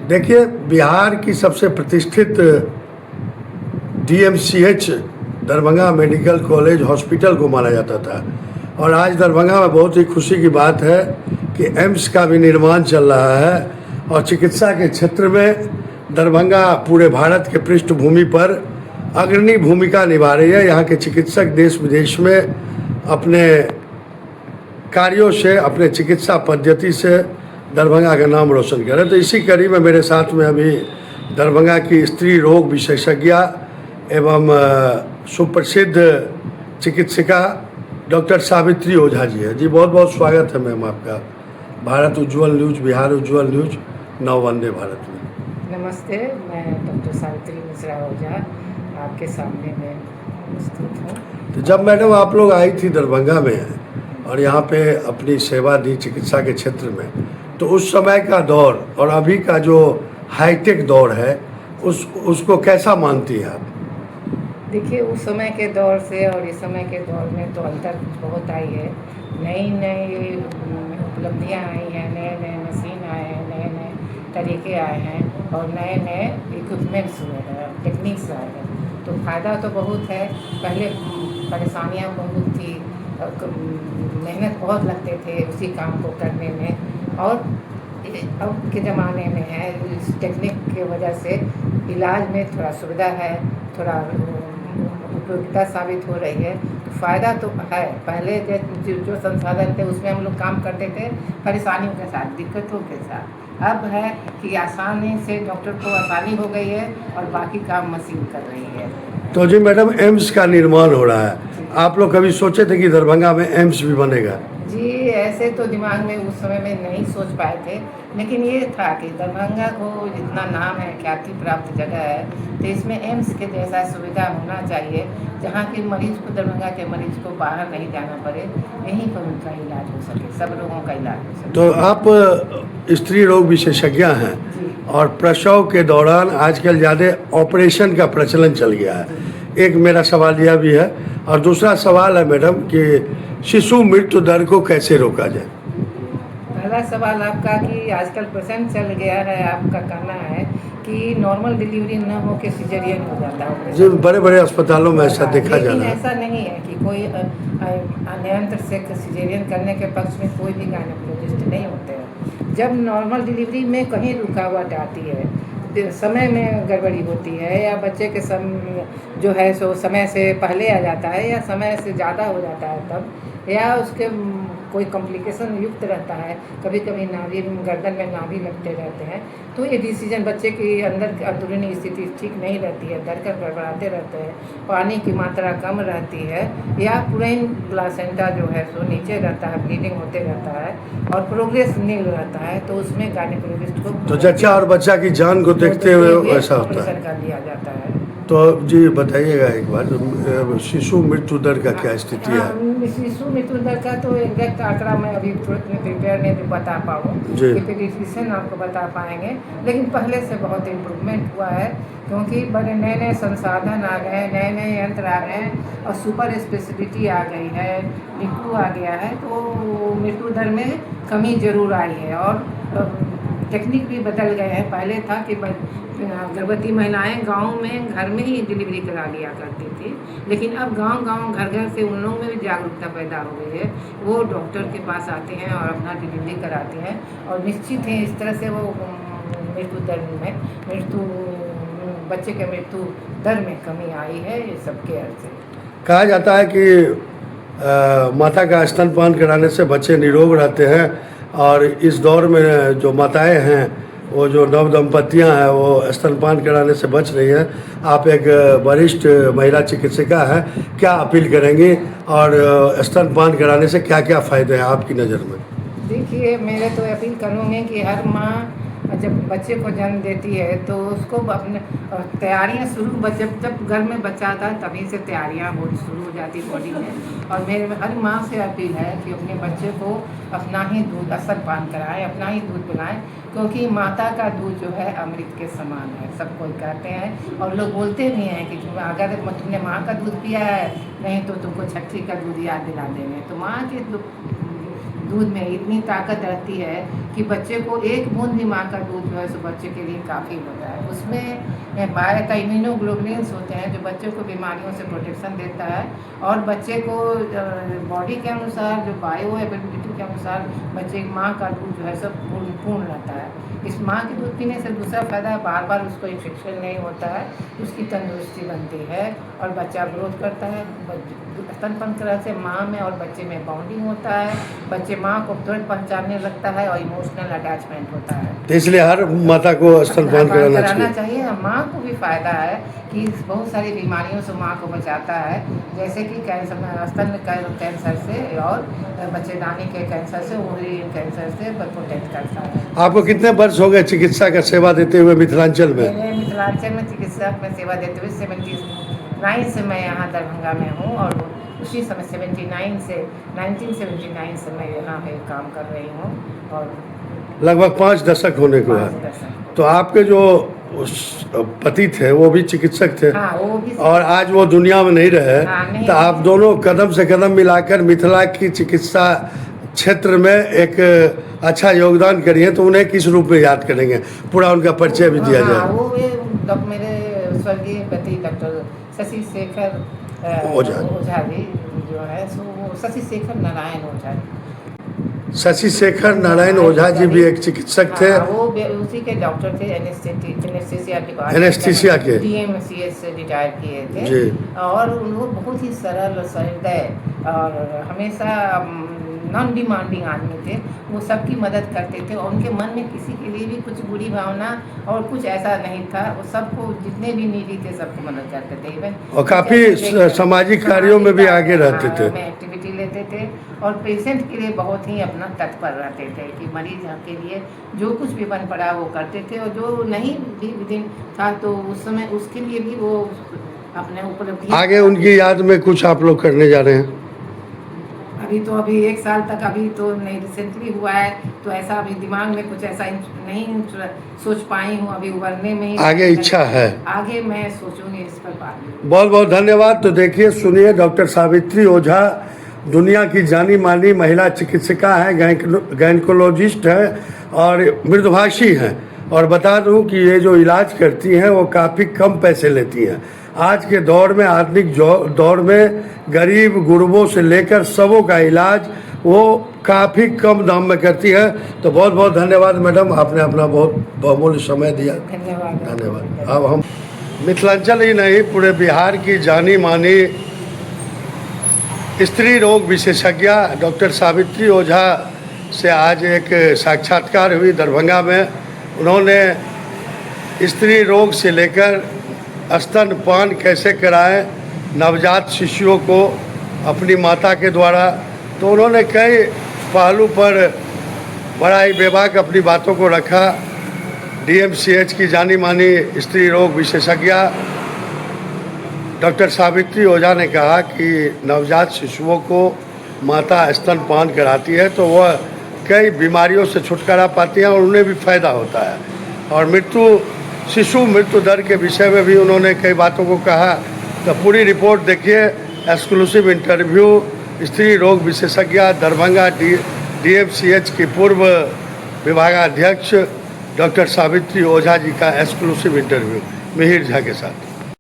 देखिए, बिहार की सबसे प्रतिष्ठित DMCH Darbhanga medical college hospital को माना जाता था और आज दरभंगा में बहुत ही खुशी की बात है कि एम्स का भी निर्माण चल रहा है और चिकित्सा के क्षेत्र में दरभंगा पूरे भारत के पृष्ठभूमि पर अग्रणी भूमिका निभा रही है। यहाँ के चिकित्सक देश विदेश में अपने कार्यों से, अपने चिकित्सा पद्धति से दरभंगा का नाम रोशन कर रहे हैं। तो इसी कड़ी में मेरे साथ में अभी दरभंगा की स्त्री रोग विशेषज्ञ एवं सुप्रसिद्ध चिकित्सिका डॉक्टर सावित्री ओझा जी है। जी बहुत बहुत स्वागत है मैम आपका भारत उज्ज्वल न्यूज, बिहार उज्ज्वल न्यूज, नव वंदे भारत में। नमस्ते, मैं डॉक्टर सावित्री मिश्रा ओझा आपके सामने में प्रस्तुत हूँ। तो जब मैडम आप लोग आई थी दरभंगा में और यहाँ पे अपनी सेवा दी चिकित्सा के क्षेत्र में, तो उस समय का दौर और अभी का जो हाईटेक दौर है उसको कैसा मानती हैं आप? देखिए, उस समय के दौर से और इस समय के दौर में तो अंतर बहुत आई है। नई नई उपलब्धियाँ आई हैं, नए नए मशीन आए हैं, नए नए तरीके आए हैं और नए नए इक्विपमेंट्स हुए हैं, टेक्निक्स आए हैं। तो फ़ायदा तो बहुत है। पहले परेशानियाँ बहुत थी, मेहनत बहुत लगते थे उसी काम को करने में, और अब के ज़माने में है इस टेक्निक की वजह से इलाज में थोड़ा सुविधा है, थोड़ा उपयोगिता साबित हो रही है। तो फ़ायदा तो है। पहले जो संसाधन थे उसमें हम लोग काम करते थे परेशानियों के साथ, दिक्कतों के साथ। अब है कि आसानी से डॉक्टर को आसानी हो गई है और बाकी काम मशीन कर रही है। तो जी मैडम, एम्स का निर्माण हो रहा है, आप लोग कभी सोचे थे कि दरभंगा में एम्स भी बनेगा? जी, ऐसे तो दिमाग में उस समय में नहीं सोच पाए थे, लेकिन ये था कि दरभंगा को जितना नाम है, ख्याति प्राप्त जगह है, तो इसमें एम्स के जैसा सुविधा होना चाहिए जहाँ के मरीज को, दरभंगा के मरीज को बाहर नहीं जाना पड़े, यहीं पर उनका इलाज हो सके, सब रोगों का इलाज हो सके। तो आप स्त्री रोग विशेषज्ञ हैं और प्रसव के दौरान आजकल ज़्यादा ऑपरेशन का प्रचलन चल गया है। एक मेरा सवाल यह भी है और दूसरा सवाल है मैडम कि शिशु मृत्यु दर को कैसे रोका जाए? पहला सवाल आपका कि आजकल प्रसंग चल गया है, आपका कहना है कि नॉर्मल डिलीवरी न हो के सिजेरियन हो जाता है जी, बड़े बड़े अस्पतालों में ऐसा देखा जा रहा है। ऐसा नहीं है कि कोई अन्यंत्र से सिजेरियन करने के पक्ष में कोई भी गायनेकोलॉजिस्ट नहीं होते हैं। जब नॉर्मल डिलीवरी में कहीं रुकावट आती है, समय में गड़बड़ी होती है, या बच्चे के जो है सो समय से पहले आ जाता है या समय से ज़्यादा हो जाता है तब, या उसके कोई कॉम्प्लिकेशन युक्त रहता है, कभी कभी नाभि, गर्दन में नाभि लगते रहते हैं, तो ये डिसीजन बच्चे की अंदर अंदरूनी स्थिति ठीक नहीं रहती है, धड़कन गड़बड़ाते रहते हैं, पानी की मात्रा कम रहती है, या पुरैन प्लासेंटा जो है सो नीचे रहता है, ब्लीडिंग होते रहता है और प्रोग्रेस नील रहता है, तो उसमें गायनेकोलॉजिस्ट को तो जच्चा और बच्चा की जान को देखते हुए ऐसा होता है, कर दिया जाता है। तो जी बताइएगा एक बार, शिशु मृत्यु दर का क्या स्थिति है? शिशु मृत्यु दर का तो एग्जैक्ट आंकड़ा मैं अभी तुरंत में प्रिपेयर नहीं बता पाऊँ, पीडियाट्रिशियन आपको बता पाएंगे, लेकिन पहले से बहुत इम्प्रूवमेंट हुआ है, क्योंकि बड़े नए नए संसाधन आ गए हैं, नए नए यंत्र आ गए हैं और सुपर स्पेशलिटी आ गई है, निकू आ गया है, तो मृत्यु दर में कमी जरूर आई है और टेक्निक भी बदल गए हैं। पहले था कि गर्भवती महिलाएं गांव में घर में ही डिलीवरी करा लिया करती थी, लेकिन अब गांव गांव घर घर से उन लोगों में भी जागरूकता पैदा हो गई है। वो डॉक्टर के पास आते हैं और अपना डिलीवरी कराते हैं और निश्चित है इस तरह से वो मृत्यु दर में बच्चे के मृत्यु दर में कमी आई है। ये सबके अर्थ से कहा जाता है कि माता का स्तनपान कराने से बच्चे निरोग रहते हैं और इस दौर में जो माताएं हैं, वो जो नव दंपतियाँ हैं, वो स्तनपान कराने से बच रही हैं। आप एक वरिष्ठ महिला चिकित्सिका हैं, क्या अपील करेंगी और स्तनपान कराने से क्या क्या फ़ायदे हैं आपकी नज़र में? देखिए, मेरे तो अपील करूँगी कि हर माँ जब बच्चे को जन्म देती है तो उसको अपने तैयारियां शुरू, जब घर में बच्चा आता है तभी से तैयारियां शुरू हो जाती बॉडी में। और मेरे हर माँ से अपील है कि अपने बच्चे को अपना ही दूध स्तनपान कराएं, अपना ही दूध पिलाएं, क्योंकि माता का दूध जो है अमृत के समान है, सब कोई कहते हैं और लोग बोलते भी हैं कि अगर तुमने माँ का दूध पिया है नहीं तो तुमको छठी का दूध याद दिला देंगे। तो माँ के दूध में इतनी ताकत रहती है कि बच्चे को एक बूंद भी माँ का दूध जो है सो बच्चे के लिए काफ़ी होता है। उसमें बायो का इम्यूनोग्लोबुलिन्स होते हैं जो बच्चों को बीमारियों से प्रोटेक्शन देता है और बच्चे को बॉडी के अनुसार जो बायो एबिलिटी के अनुसार बच्चे माँ का दूध जो है सब पूर्ण रहता है। इस माँ के दूध पीने से दूसरा फ़ायदा है बार बार उसको इन्फेक्शन नहीं होता है, उसकी तंदुरुस्ती बनती है और बच्चा ग्रोथ करता है। स्तनपान कराने से माँ में और बच्चे में बॉन्डिंग होता है, बच्चे माँ को तुरंत पहचानने लगता है और इमोशनल अटैचमेंट होता है। तो इसलिए हर माता को स्तनपान कराना चाहिए। माँ को भी फ़ायदा है कि बहुत सारी बीमारियों से माँ को बचाता है, जैसे कि कैंसर, स्तन कैंसर से और बच्चेदानी के कैंसर से, ओवरियन कैंसर से प्रोटेक्ट करता है। आपको कितने वर्ष हो गए चिकित्सा का सेवा देते हुए मिथिलांचल में? मेरे मिथिलांचल में चिकित्सा में सेवा देते हुए 79 से मैं यहाँ दरभंगा में हूँ और उसी समय 1979 से मैं यहाँ पे काम कर रही हूँ और लगभग 5 दशक होने के बाद। तो आपके जो पति थे वो भी चिकित्सक थे। हाँ, वो भी और आज वो दुनिया में नहीं रहे। नहीं, तो आप दोनों कदम से कदम मिलाकर मिथिला की चिकित्सा क्षेत्र में एक अच्छा योगदान करिए, तो उन्हें किस रूप में याद करेंगे? पूरा उनका परिचय भी दिया जाए। वो मेरे स्वर्गीय पति डॉक्टर शशि शेखर ओझा जी जो है सो वो शशि शेखर नारायण ओझा। शशि शेखर नारायण ओझा जी भी एक चिकित्सक थे। वो उसी के डॉक्टर थे, एनेस्थीसिया के DMCH से रिटायर किए थे जी। और वो बहुत ही सरल सहृदय और हमेशा नॉन डिमांडिंग आदमी थे। वो सबकी मदद करते थे और उनके मन में किसी के लिए भी कुछ बुरी भावना और कुछ ऐसा नहीं था। वो सबको जितने भी नीडी थे सबको मदद करते थे। इवन और काफ़ी सामाजिक कार्यों में भी आगे रहते थे, में एक्टिविटी लेते थे और पेशेंट के लिए बहुत ही अपना तत्पर रहते थे कि मरीज के लिए जो कुछ भी बन पड़ा वो करते थे और जो नहीं भी दिन था तो उस समय उसके लिए भी वो अपने उपलब्धि। आगे उनकी याद में कुछ आप लोग करने जा रहे हैं? अभी 1 साल तक अभी तो नहीं, रिसेंटली हुआ है तो ऐसा अभी दिमाग में कुछ ऐसा नहीं सोच पाई हूँ। अभी उभरने में आगे इच्छा है, आगे मैं सोचूंगी इस पर बात। बहुत बहुत धन्यवाद। तो देखिए सुनिए, डॉक्टर सावित्री ओझा दुनिया की जानी मानी महिला चिकित्सिका हैं, गायनिकोलॉजिस्ट हैं और मृदुभाषी हैं। और बता दूं कि ये जो इलाज करती हैं वो काफ़ी कम पैसे लेती हैं। आज के दौर में, आधुनिक दौर में गरीब गुरबों से लेकर सबों का इलाज वो काफ़ी कम दाम में करती है। तो बहुत बहुत धन्यवाद मैडम, आपने अपना बहुत बहुमूल्य समय दिया। धन्यवाद। अब हम मिथिलांचल ही नहीं पूरे बिहार की जानी मानी स्त्री रोग विशेषज्ञ डॉक्टर सावित्री ओझा से आज एक साक्षात्कार हुई दरभंगा में। उन्होंने स्त्री रोग से लेकर स्तनपान कैसे कराएं नवजात शिशुओं को अपनी माता के द्वारा, तो उन्होंने कई पहलू पर बड़ा ही बेबाक अपनी बातों को रखा। DMCH की जानी मानी स्त्री रोग विशेषज्ञ डॉक्टर सावित्री ओझा ने कहा कि नवजात शिशुओं को माता स्तनपान कराती है तो वह कई बीमारियों से छुटकारा पाती हैं और उन्हें भी फ़ायदा होता है। और शिशु मृत्यु दर के विषय में भी उन्होंने कई बातों को कहा। तो पूरी रिपोर्ट देखिए, एक्सक्लूसिव इंटरव्यू स्त्री रोग विशेषज्ञ दरभंगा DMCH की पूर्व विभागाध्यक्ष डॉक्टर सावित्री ओझा जी का एक्सक्लूसिव इंटरव्यू मिहिर झा के साथ।